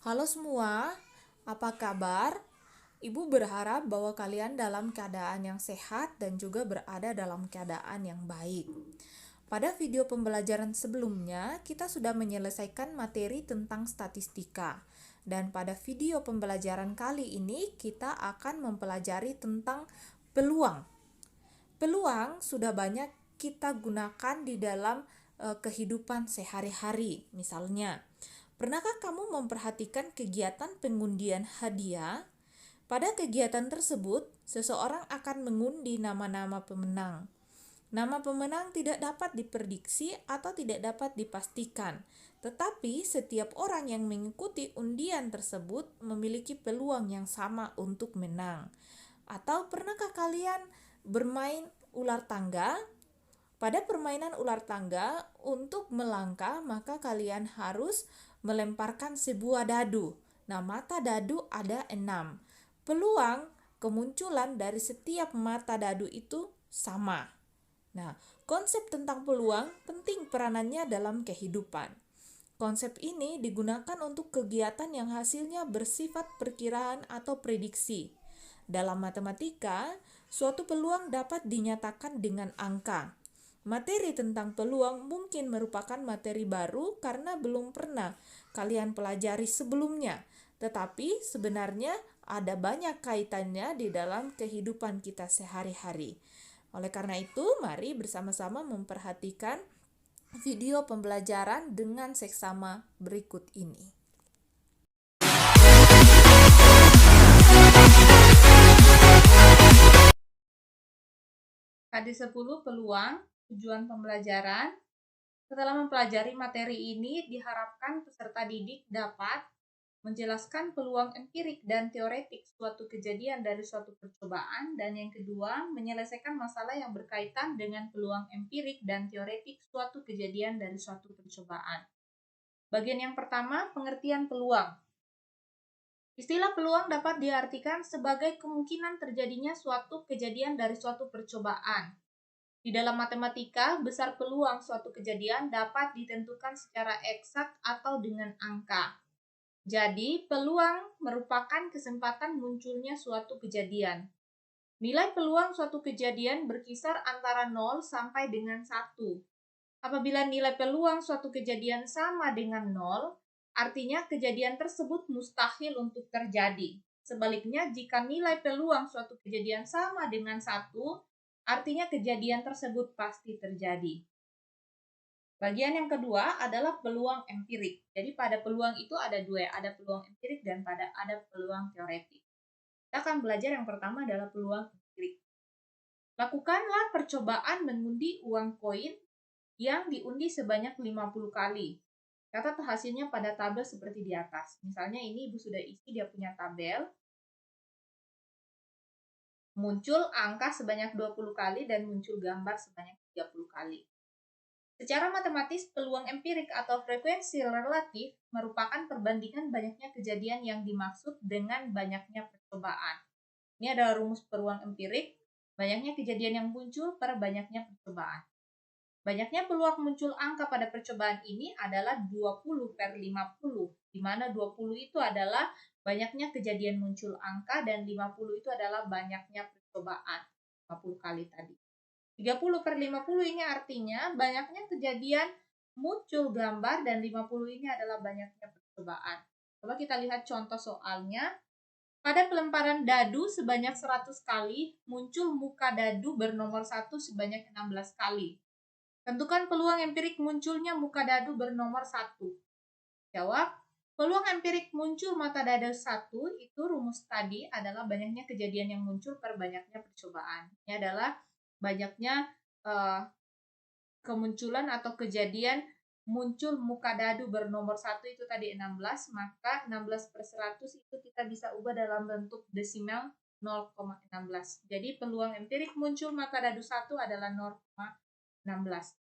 Halo semua, apa kabar? Ibu berharap bahwa kalian dalam keadaan yang sehat dan juga berada dalam keadaan yang baik. Pada video pembelajaran sebelumnya, kita sudah menyelesaikan materi tentang statistika. Dan pada video pembelajaran kali ini, kita akan mempelajari tentang peluang. Peluang sudah banyak kita gunakan di dalam kehidupan sehari-hari. Misalnya, pernahkah kamu memperhatikan kegiatan pengundian hadiah? Pada kegiatan tersebut, seseorang akan mengundi nama-nama pemenang. Nama pemenang tidak dapat diprediksi atau tidak dapat dipastikan, tetapi setiap orang yang mengikuti undian tersebut memiliki peluang yang sama untuk menang. Atau pernahkah kalian bermain ular tangga? Pada permainan ular tangga, untuk melangkah maka kalian harus melemparkan sebuah dadu. Nah, mata dadu ada 6. Peluang kemunculan dari setiap mata dadu itu sama. Nah, konsep tentang peluang penting peranannya dalam kehidupan. Konsep ini digunakan untuk kegiatan yang hasilnya bersifat perkiraan atau prediksi. Dalam matematika, suatu peluang dapat dinyatakan dengan angka. Materi tentang peluang mungkin merupakan materi baru karena belum pernah kalian pelajari sebelumnya, tetapi sebenarnya ada banyak kaitannya di dalam kehidupan kita sehari-hari. Oleh karena itu, mari bersama-sama memperhatikan video pembelajaran dengan seksama berikut ini. KD10 peluang, tujuan pembelajaran. Setelah mempelajari materi ini, diharapkan peserta didik dapat menjelaskan peluang empirik dan teoretik suatu kejadian dari suatu percobaan, dan yang kedua, menyelesaikan masalah yang berkaitan dengan peluang empirik dan teoretik suatu kejadian dari suatu percobaan. Bagian yang pertama, pengertian peluang. Istilah peluang dapat diartikan sebagai kemungkinan terjadinya suatu kejadian dari suatu percobaan. Di dalam matematika, besar peluang suatu kejadian dapat ditentukan secara eksak atau dengan angka. Jadi, peluang merupakan kesempatan munculnya suatu kejadian. Nilai peluang suatu kejadian berkisar antara 0 sampai dengan 1. Apabila nilai peluang suatu kejadian sama dengan 0, artinya kejadian tersebut mustahil untuk terjadi. Sebaliknya, jika nilai peluang suatu kejadian sama dengan 1, artinya kejadian tersebut pasti terjadi. Bagian yang kedua adalah peluang empirik. Jadi pada peluang itu ada dua, ada peluang empirik dan ada peluang teoretik. Kita akan belajar yang pertama adalah peluang empirik. Lakukanlah percobaan mengundi uang koin yang diundi sebanyak 50 kali. Catat hasilnya pada tabel seperti di atas. Misalnya ini Ibu sudah isi dia punya tabel. Muncul angka sebanyak 20 kali dan muncul gambar sebanyak 30 kali. Secara matematis, peluang empirik atau frekuensi relatif merupakan perbandingan banyaknya kejadian yang dimaksud dengan banyaknya percobaan. Ini adalah rumus peluang empirik, banyaknya kejadian yang muncul per banyaknya percobaan. Banyaknya peluang muncul angka pada percobaan ini adalah 20 per 50, di mana 20 itu adalah banyaknya kejadian muncul angka dan 50 itu adalah banyaknya percobaan, 50 kali tadi. 30 per 50 ini artinya banyaknya kejadian muncul gambar dan 50 ini adalah banyaknya percobaan. Coba kita lihat contoh soalnya. Pada pelemparan dadu sebanyak 100 kali, muncul muka dadu bernomor 1 sebanyak 16 kali. Tentukan peluang empirik munculnya muka dadu bernomor 1. Jawab, peluang empirik muncul mata dadu 1 itu rumus tadi adalah banyaknya kejadian yang muncul per banyaknya percobaan. Ini adalah banyaknya kemunculan atau kejadian muncul muka dadu bernomor 1 itu tadi 16, maka 16 per 100 itu kita bisa ubah dalam bentuk desimal 0,16. Jadi peluang empirik muncul mata dadu 1 adalah 0,16.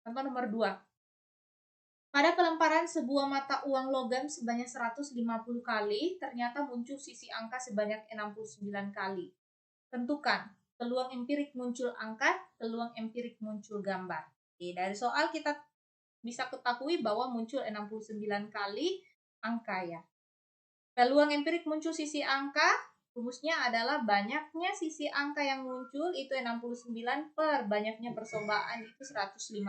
Contoh nomor 2. Pada pelemparan sebuah mata uang logam sebanyak 150 kali, ternyata muncul sisi angka sebanyak 69 kali. Tentukan peluang empirik muncul angka, peluang empirik muncul gambar. Oke, dari soal kita bisa ketahui bahwa muncul 69 kali angka ya. Peluang empirik muncul sisi angka, rumusnya adalah banyaknya sisi angka yang muncul itu 69 per banyaknya percobaan itu 150.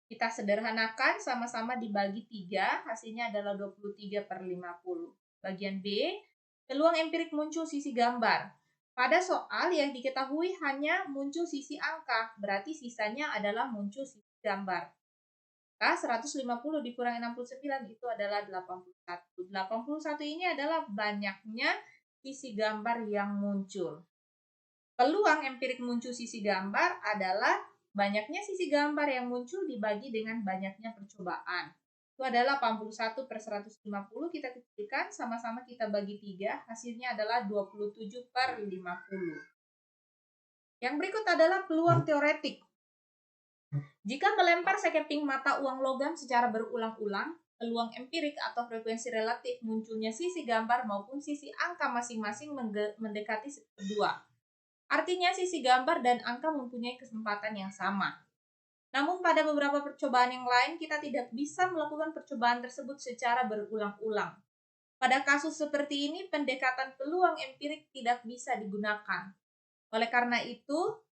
Kita sederhanakan, sama-sama dibagi 3, hasilnya adalah 23 per 50. Bagian B, peluang empirik muncul sisi gambar. Pada soal yang diketahui hanya muncul sisi angka, berarti sisanya adalah muncul sisi gambar. Maka 150 dikurangi 69 itu adalah 81. 81 ini adalah banyaknya sisi gambar yang muncul. Peluang empirik muncul sisi gambar adalah banyaknya sisi gambar yang muncul dibagi dengan banyaknya percobaan. Itu adalah 81 per 150, kita kecilkan, sama-sama kita bagi 3, hasilnya adalah 27 per 50. Yang berikut adalah peluang teoretik. Jika melempar sekeping mata uang logam secara berulang-ulang, peluang empirik atau frekuensi relatif munculnya sisi gambar maupun sisi angka masing-masing mendekati 1/2. Artinya sisi gambar dan angka mempunyai kesempatan yang sama. Namun pada beberapa percobaan yang lain kita tidak bisa melakukan percobaan tersebut secara berulang-ulang. Pada kasus seperti ini pendekatan peluang empirik tidak bisa digunakan. Oleh karena itu,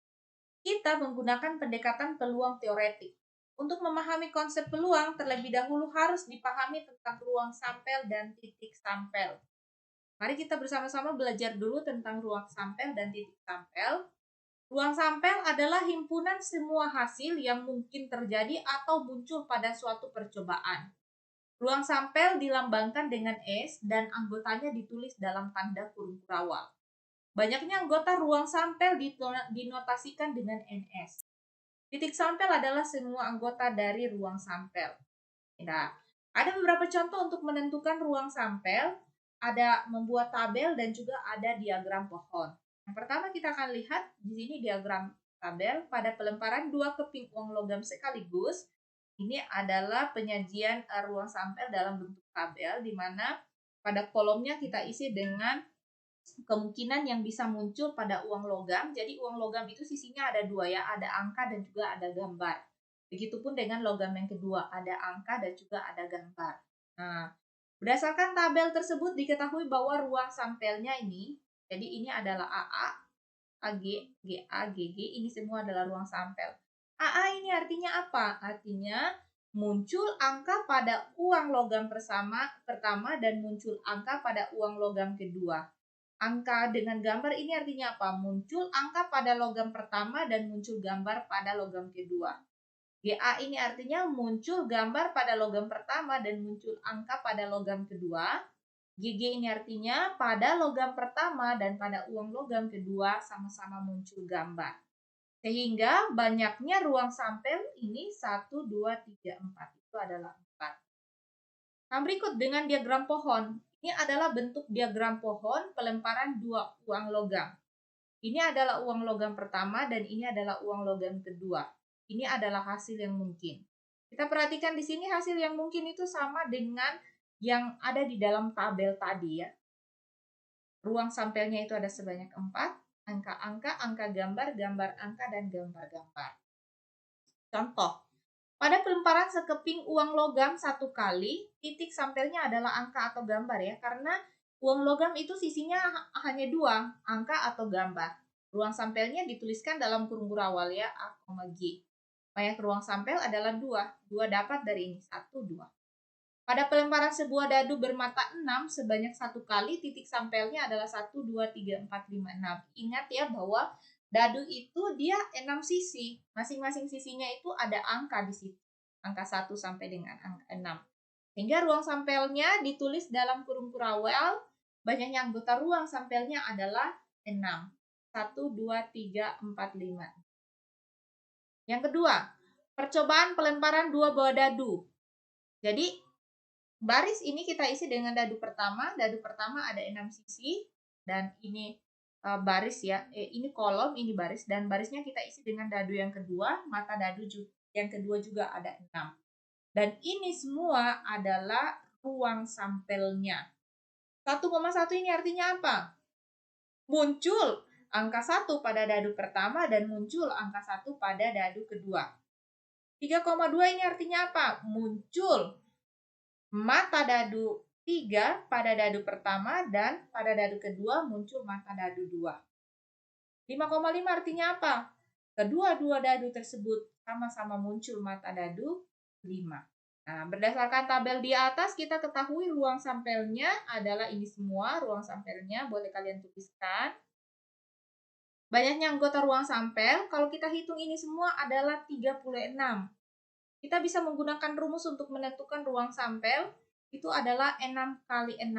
kita menggunakan pendekatan peluang teoretik. Untuk memahami konsep peluang, terlebih dahulu harus dipahami tentang ruang sampel dan titik sampel. Mari kita bersama-sama belajar dulu tentang ruang sampel dan titik sampel. Ruang sampel adalah himpunan semua hasil yang mungkin terjadi atau muncul pada suatu percobaan. Ruang sampel dilambangkan dengan S dan anggotanya ditulis dalam tanda kurung kurawal. Banyaknya anggota ruang sampel dinotasikan dengan NS. Titik sampel adalah semua anggota dari ruang sampel. Nah, ada beberapa contoh untuk menentukan ruang sampel. Ada membuat tabel dan juga ada diagram pohon. Yang pertama kita akan lihat di sini diagram tabel pada pelemparan 2 keping uang logam sekaligus. Ini adalah penyajian ruang sampel dalam bentuk tabel di mana pada kolomnya kita isi dengan kemungkinan yang bisa muncul pada uang logam. Jadi uang logam itu sisinya ada 2 ya, ada angka dan juga ada gambar. Begitupun dengan logam yang kedua, ada angka dan juga ada gambar. Nah, berdasarkan tabel tersebut diketahui bahwa ruang sampelnya ini, jadi ini adalah AA, AG, GA, GG, ini semua adalah ruang sampel. AA ini artinya apa? Artinya muncul angka pada uang logam pertama dan muncul angka pada uang logam kedua. Angka dengan gambar ini artinya apa? Muncul angka pada logam pertama dan muncul gambar pada logam kedua. GA ini artinya muncul gambar pada logam pertama dan muncul angka pada logam kedua. GG ini artinya pada logam pertama dan pada uang logam kedua sama-sama muncul gambar. Sehingga banyaknya ruang sampel ini 1, 2, 3, 4. Itu adalah 4. Nah, berikut dengan diagram pohon. Ini adalah bentuk diagram pohon pelemparan 2 uang logam. Ini adalah uang logam pertama dan ini adalah uang logam kedua. Ini adalah hasil yang mungkin. Kita perhatikan di sini hasil yang mungkin itu sama dengan yang ada di dalam tabel tadi ya. Ruang sampelnya itu ada sebanyak 4, angka-angka, angka gambar, gambar angka, dan gambar-gambar. Contoh, pada pelemparan sekeping uang logam 1 kali, titik sampelnya adalah angka atau gambar ya, karena uang logam itu sisinya hanya 2, angka atau gambar. Ruang sampelnya dituliskan dalam kurung kurawal ya, A, G. Banyak ruang sampel adalah 2. 2 dapat dari ini, 1, 2. Pada pelemparan sebuah dadu bermata 6 sebanyak 1 kali, titik sampelnya adalah 1, 2, 3, 4, 5, 6. Ingat ya bahwa dadu itu dia 6 sisi. Masing-masing sisinya itu ada angka di situ. Angka 1 sampai dengan angka 6. Sehingga ruang sampelnya ditulis dalam kurung kurawal. Banyaknya anggota ruang sampelnya adalah 6. 1, 2, 3, 4, 5. Yang kedua, percobaan pelemparan 2 buah dadu. Jadi, baris ini kita isi dengan dadu pertama. Dadu pertama ada 6 sisi. Dan ini baris ya, ini kolom, ini baris, dan barisnya kita isi dengan dadu yang kedua, mata dadu yang kedua juga ada 6. Dan ini semua adalah ruang sampelnya. 1,1 ini artinya apa? Muncul angka 1 pada dadu pertama dan muncul angka 1 pada dadu kedua. 3,2 ini artinya apa? Muncul mata dadu 3 pada dadu pertama dan pada dadu kedua muncul mata dadu 2. 5,5 artinya apa? Kedua-dua dadu tersebut sama-sama muncul mata dadu 5. Nah, berdasarkan tabel di atas kita ketahui ruang sampelnya adalah ini semua. Ruang sampelnya boleh kalian tuliskan. Banyaknya anggota ruang sampel, kalau kita hitung ini semua adalah 36. Kita bisa menggunakan rumus untuk menentukan ruang sampel, itu adalah 6 kali 6.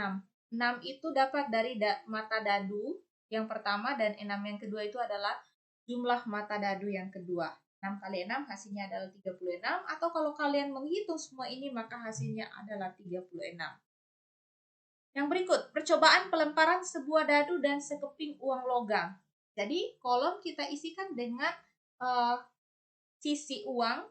6 itu dapat dari mata dadu yang pertama dan 6 yang kedua itu adalah jumlah mata dadu yang kedua. 6 kali 6 hasilnya adalah 36, atau kalau kalian menghitung semua ini maka hasilnya adalah 36. Yang berikut, percobaan pelemparan sebuah dadu dan sekeping uang logam. Jadi, kolom kita isikan dengan sisi uang,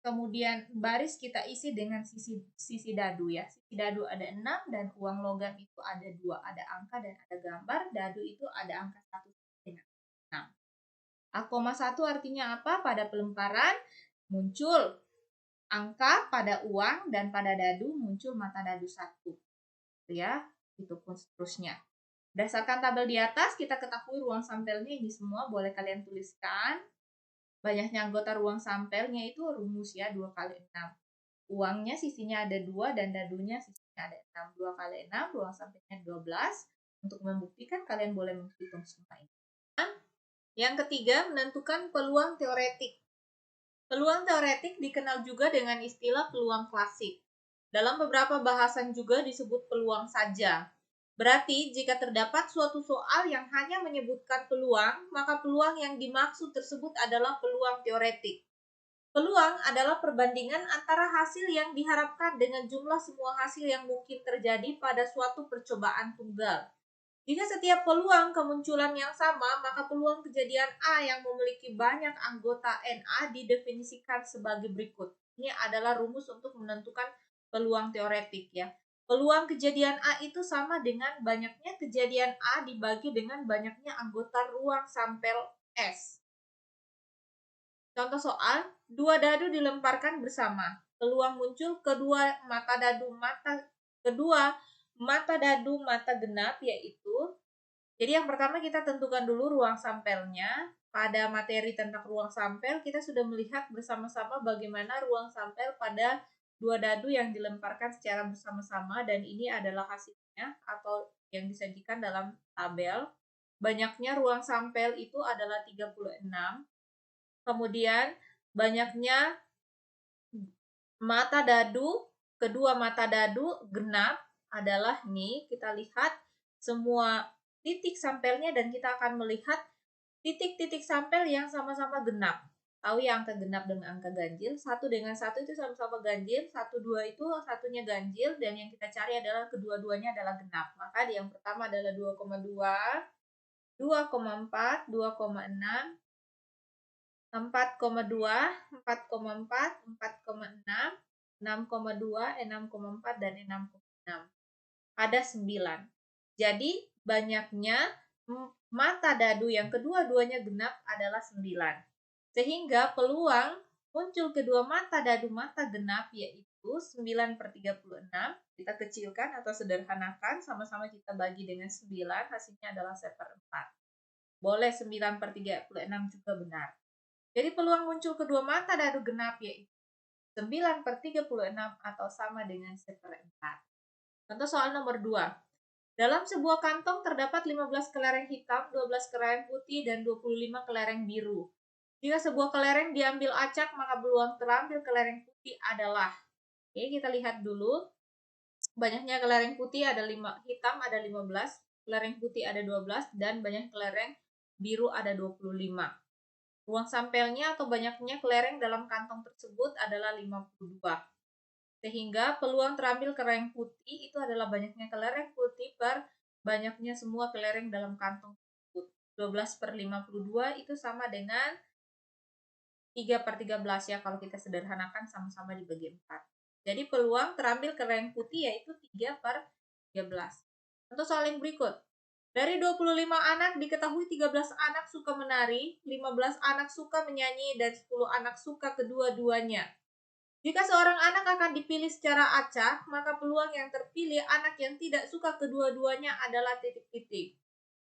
kemudian baris kita isi dengan sisi dadu ya. Sisi dadu ada 6 dan uang logam itu ada 2, ada angka dan ada gambar. Dadu itu ada angka 1 dengan 6. A,1 artinya apa? Pada pelemparan muncul angka pada uang dan pada dadu muncul mata dadu 1. Ya, itu pun seterusnya. Berdasarkan tabel di atas, kita ketahui ruang sampelnya ini semua boleh kalian tuliskan. Banyaknya anggota ruang sampelnya itu rumus ya, 2 kali 6. Uangnya sisinya ada 2 dan dadunya sisinya ada 6. 2 kali 6, ruang sampelnya 12. Untuk membuktikan kalian boleh menghitung semua ini. Yang ketiga, menentukan peluang teoretik. Peluang teoretik dikenal juga dengan istilah peluang klasik. Dalam beberapa bahasan juga disebut peluang saja. Berarti, jika terdapat suatu soal yang hanya menyebutkan peluang, maka peluang yang dimaksud tersebut adalah peluang teoretik. Peluang adalah perbandingan antara hasil yang diharapkan dengan jumlah semua hasil yang mungkin terjadi pada suatu percobaan tunggal. Jika setiap peluang kemunculan yang sama, maka peluang kejadian A yang memiliki banyak anggota NA didefinisikan sebagai berikut. Ini adalah rumus untuk menentukan peluang teoretik ya. Peluang kejadian A itu sama dengan banyaknya kejadian A dibagi dengan banyaknya anggota ruang sampel S. Contoh soal, 2 dadu dilemparkan bersama. Peluang muncul kedua mata dadu mata genap, yaitu, jadi yang pertama kita tentukan dulu ruang sampelnya. Pada materi tentang ruang sampel, kita sudah melihat bersama-sama bagaimana ruang sampel pada 2 dadu yang dilemparkan secara bersama-sama, dan ini adalah hasilnya atau yang disajikan dalam tabel. Banyaknya ruang sampel itu adalah 36. Kemudian banyaknya mata dadu, kedua mata dadu genap adalah nih, kita lihat semua titik sampelnya dan kita akan melihat titik-titik sampel yang sama-sama genap. Tahu ya angka genap dengan angka ganjil, 1 dengan 1 itu sama-sama ganjil, 1, 2 itu satunya ganjil, dan yang kita cari adalah kedua-duanya adalah genap. Maka yang pertama adalah 2,2, 2,4, 2,6, 4,2, 4,4, 4,6, 6,2, 6,4, dan 6,6. Ada 9. Jadi, banyaknya mata dadu yang kedua-duanya genap adalah 9. Sehingga peluang muncul kedua mata dadu mata genap yaitu 9/36. Kita kecilkan atau sederhanakan, sama-sama kita bagi dengan 9, hasilnya adalah 1/4. Boleh 9/36 juga benar. Jadi peluang muncul kedua mata dadu genap yaitu 9/36 atau sama dengan 1/4. Contoh soal nomor 2. Dalam sebuah kantong terdapat 15 kelereng hitam, 12 kelereng putih, dan 25 kelereng biru. Jika sebuah kelereng diambil acak, maka peluang terambil kelereng putih adalah. Oke, kita lihat dulu. Banyaknya kelereng putih ada hitam ada 15, kelereng putih ada 12, dan banyak kelereng biru ada 25. Ruang sampelnya atau banyaknya kelereng dalam kantong tersebut adalah 52. Sehingga peluang terambil kelereng putih itu adalah banyaknya kelereng putih per banyaknya semua kelereng dalam kantong tersebut. 12/52 itu sama dengan 3/13 ya, kalau kita sederhanakan sama-sama dibagi 4. Jadi peluang terambil kelereng putih yaitu 3/13. Untuk soal yang berikut. Dari 25 anak diketahui 13 anak suka menari, 15 anak suka menyanyi, dan 10 anak suka kedua-duanya. Jika seorang anak akan dipilih secara acak, maka peluang yang terpilih anak yang tidak suka kedua-duanya adalah titik-titik.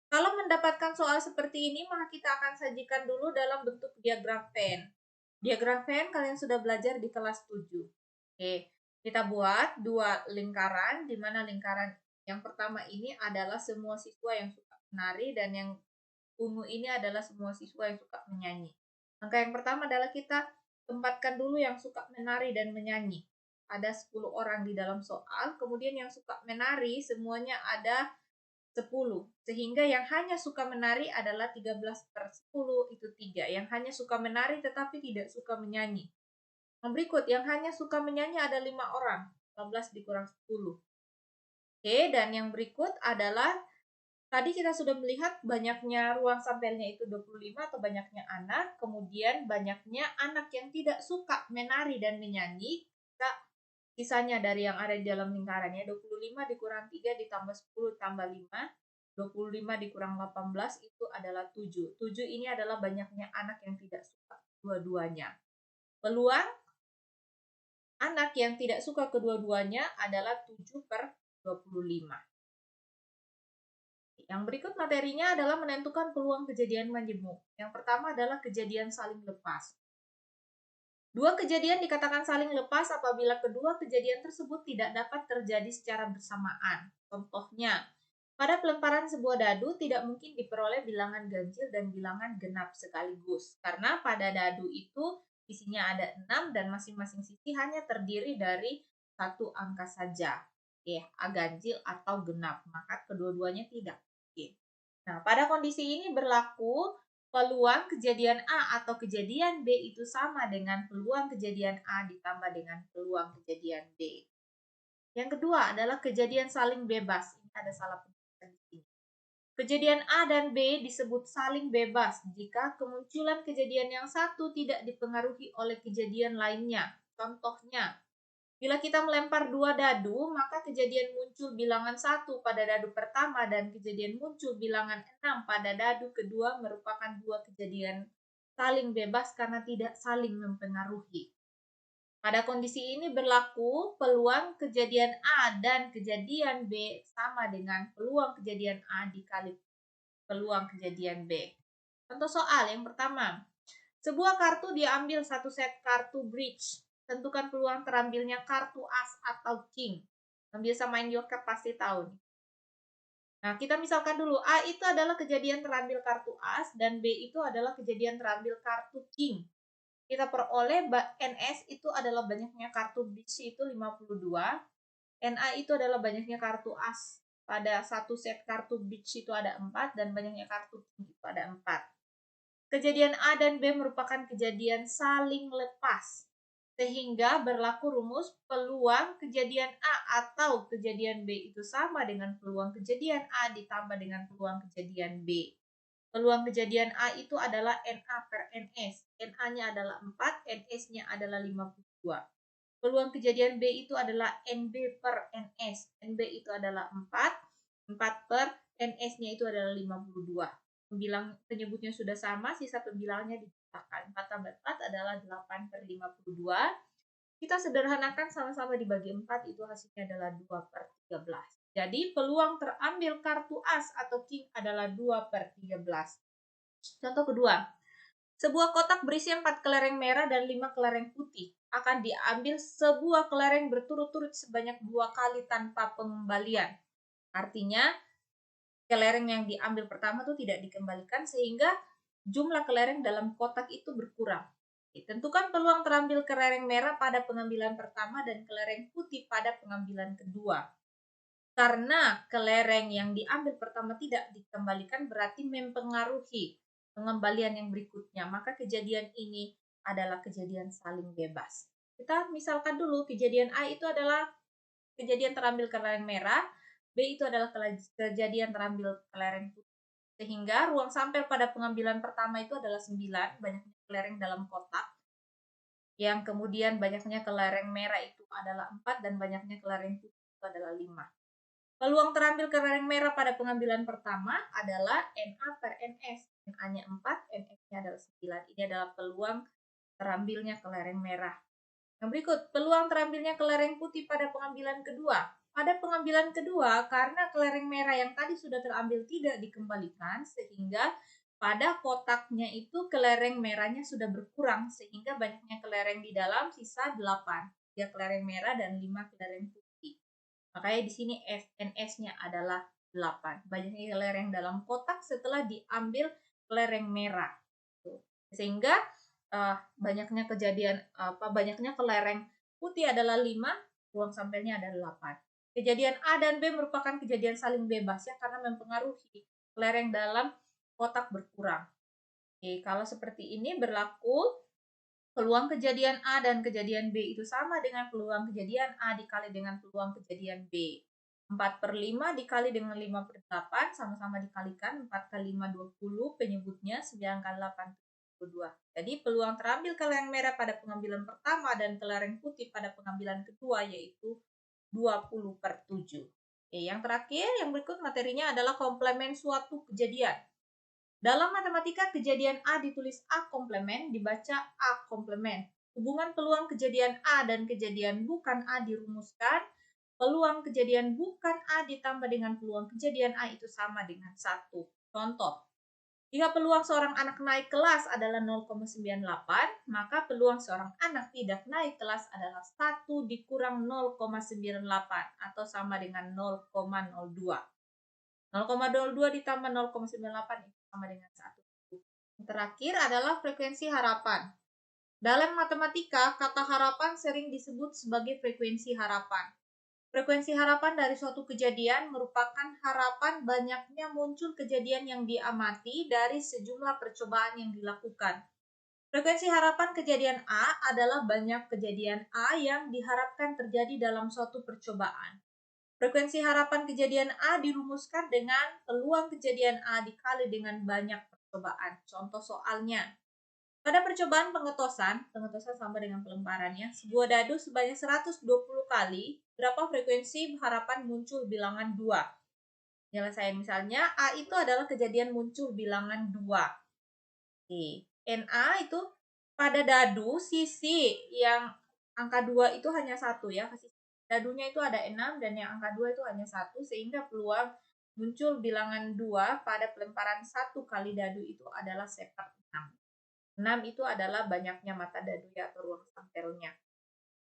Kalau mendapatkan soal seperti ini, maka kita akan sajikan dulu dalam bentuk diagram Venn. Diagram Venn kalian sudah belajar di kelas 7. Oke, kita buat dua lingkaran, di mana lingkaran yang pertama ini adalah semua siswa yang suka menari, dan yang ungu ini adalah semua siswa yang suka menyanyi. Langkah yang pertama adalah kita tempatkan dulu yang suka menari dan menyanyi. Ada 10 orang di dalam soal, kemudian yang suka menari semuanya ada 10. Sehingga yang hanya suka menari adalah 13/10, itu 3. Yang hanya suka menari tetapi tidak suka menyanyi. Yang berikut, yang hanya suka menyanyi ada 5 orang. 15 dikurang 10. Oke, dan yang berikut adalah tadi kita sudah melihat banyaknya ruang sampelnya itu 25 atau banyaknya anak, kemudian banyaknya anak yang tidak suka menari dan menyanyi. Kita sisanya dari yang ada di dalam lingkarannya, 25 dikurang 3 ditambah 10 tambah 5, 25 dikurang 18 itu adalah 7. 7 ini adalah banyaknya anak yang tidak suka dua-duanya. Peluang anak yang tidak suka kedua-duanya adalah 7/25. Yang berikut materinya adalah menentukan peluang kejadian majemuk. Yang pertama adalah kejadian saling lepas. Dua kejadian dikatakan saling lepas apabila kedua kejadian tersebut tidak dapat terjadi secara bersamaan. Contohnya, pada pelemparan sebuah dadu tidak mungkin diperoleh bilangan ganjil dan bilangan genap sekaligus. Karena pada dadu itu isinya ada 6 dan masing-masing sisi hanya terdiri dari satu angka saja. Ganjil atau genap, maka kedua-duanya tidak. Nah, pada kondisi ini berlaku peluang kejadian A atau kejadian B itu sama dengan peluang kejadian A ditambah dengan peluang kejadian B. Yang kedua adalah kejadian saling bebas. Ini ada salah penulisan di sini. Kejadian A dan B disebut saling bebas jika kemunculan kejadian yang satu tidak dipengaruhi oleh kejadian lainnya. Contohnya, bila kita melempar 2 dadu, maka kejadian muncul bilangan 1 pada dadu pertama dan kejadian muncul bilangan 6 pada dadu kedua merupakan 2 kejadian saling bebas karena tidak saling mempengaruhi. Pada kondisi ini berlaku peluang kejadian A dan kejadian B sama dengan peluang kejadian A dikali peluang kejadian B. Contoh soal yang pertama. Sebuah kartu diambil satu set kartu bridge. Tentukan peluang terambilnya kartu as atau king. Yang biasa main joker pasti tahu nih. Nah, kita misalkan dulu A itu adalah kejadian terambil kartu as dan B itu adalah kejadian terambil kartu king. Kita peroleh NS itu adalah banyaknya kartu bridge itu 52. NA itu adalah banyaknya kartu as. Pada satu set kartu bridge itu ada 4 dan banyaknya kartu king itu ada 4. Kejadian A dan B merupakan kejadian saling lepas, sehingga berlaku rumus peluang kejadian A atau kejadian B itu sama dengan peluang kejadian A ditambah dengan peluang kejadian B. Peluang kejadian A itu adalah NA per NS. NA-nya adalah 4, NS-nya adalah 52. Peluang kejadian B itu adalah NB per NS. NB itu adalah 4, 4 per NS-nya itu adalah 52. Pembilang penyebutnya sudah sama, sisa pembilangnya diciptakan. 4 tambah 4 adalah 8/52. Kita sederhanakan sama-sama dibagi 4, itu hasilnya adalah 2/13. Jadi peluang terambil kartu as atau king adalah 2/13. Contoh kedua, sebuah kotak berisi 4 kelereng merah dan 5 kelereng putih. Akan diambil sebuah kelereng berturut-turut sebanyak 2 kali tanpa pengembalian. Artinya, kelereng yang diambil pertama itu tidak dikembalikan sehingga jumlah kelereng dalam kotak itu berkurang. Tentukan peluang terambil kelereng merah pada pengambilan pertama dan kelereng putih pada pengambilan kedua. Karena kelereng yang diambil pertama tidak dikembalikan berarti mempengaruhi pengembalian yang berikutnya. Maka kejadian ini adalah kejadian saling bebas. Kita misalkan dulu kejadian A itu adalah kejadian terambil kelereng merah, B itu adalah kejadian terambil kelereng putih. Sehingga ruang sampel pada pengambilan pertama itu adalah 9, banyaknya kelereng dalam kotak. Yang kemudian banyaknya kelereng merah itu adalah 4 dan banyaknya kelereng putih itu adalah 5. Peluang terambil kelereng merah pada pengambilan pertama adalah NA per NS. NA-nya 4, NS-nya adalah 9. Ini adalah peluang terambilnya kelereng merah. Yang berikut, peluang terambilnya kelereng putih pada pengambilan kedua. Pada pengambilan kedua, karena kelereng merah yang tadi sudah terambil tidak dikembalikan, sehingga pada kotaknya itu kelereng merahnya sudah berkurang, sehingga banyaknya kelereng di dalam sisa 8. 3 kelereng merah dan 5 kelereng putih. Makanya di sini FNS-nya adalah 8. Banyaknya kelereng dalam kotak setelah diambil kelereng merah. Sehingga banyaknya kelereng putih adalah 5, peluang sampelnya adalah 8. Kejadian A dan B merupakan kejadian saling bebas ya, karena mempengaruhi kelereng dalam kotak berkurang. Oke, kalau seperti ini berlaku peluang kejadian A dan kejadian B itu sama dengan peluang kejadian A dikali dengan peluang kejadian B. 4/5 dikali dengan 5/8 sama-sama dikalikan. 4 kali 5 20, penyebutnya 9 kali 8 22. Jadi peluang terambil kelereng merah pada pengambilan pertama dan kelereng putih pada pengambilan kedua yaitu 20/7. Oke, yang terakhir, yang berikut materinya adalah komplemen suatu kejadian. Dalam matematika, kejadian A ditulis A komplemen, dibaca A komplemen. Hubungan peluang kejadian A dan kejadian bukan A dirumuskan. Peluang kejadian bukan A ditambah dengan peluang kejadian A itu sama dengan 1. Contoh, jika peluang seorang anak naik kelas adalah 0,98, maka peluang seorang anak tidak naik kelas adalah 1 dikurang 0,98 atau sama dengan 0,02. 0,02 ditambah 0,98 itu sama dengan 1. Yang terakhir adalah frekuensi harapan. Dalam matematika, kata harapan sering disebut sebagai frekuensi harapan. Frekuensi harapan dari suatu kejadian merupakan harapan banyaknya muncul kejadian yang diamati dari sejumlah percobaan yang dilakukan. Frekuensi harapan kejadian A adalah banyak kejadian A yang diharapkan terjadi dalam suatu percobaan. Frekuensi harapan kejadian A dirumuskan dengan peluang kejadian A dikali dengan banyak percobaan. Contoh soalnya, pada percobaan pengetosan sama dengan pelemparannya, sebuah dadu sebanyak 120 kali, berapa frekuensi harapan muncul bilangan 2? Penyelesaian misalnya, A itu adalah kejadian muncul bilangan 2. Oke. NA itu pada dadu sisi yang angka 2 itu hanya 1 ya. Dadunya itu ada 6 dan yang angka 2 itu hanya 1, sehingga peluang muncul bilangan 2 pada pelemparan 1 kali dadu itu adalah 6. 6 itu adalah banyaknya mata dadu atau ruang sampelnya.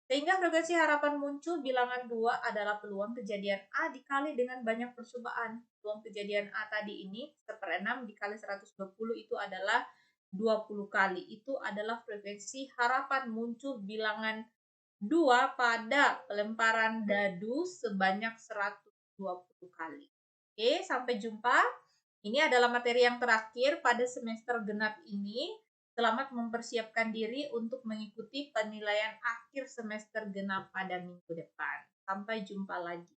Sehingga frekuensi harapan muncul bilangan 2 adalah peluang kejadian A dikali dengan banyak percobaan. Peluang kejadian A tadi ini 1/6 dikali 120 itu adalah 20 kali. Itu adalah frekuensi harapan muncul bilangan 2 pada pelemparan dadu sebanyak 120 kali. Oke, sampai jumpa. Ini adalah materi yang terakhir pada semester genap ini. Selamat mempersiapkan diri untuk mengikuti penilaian akhir semester genap pada minggu depan. Sampai jumpa lagi.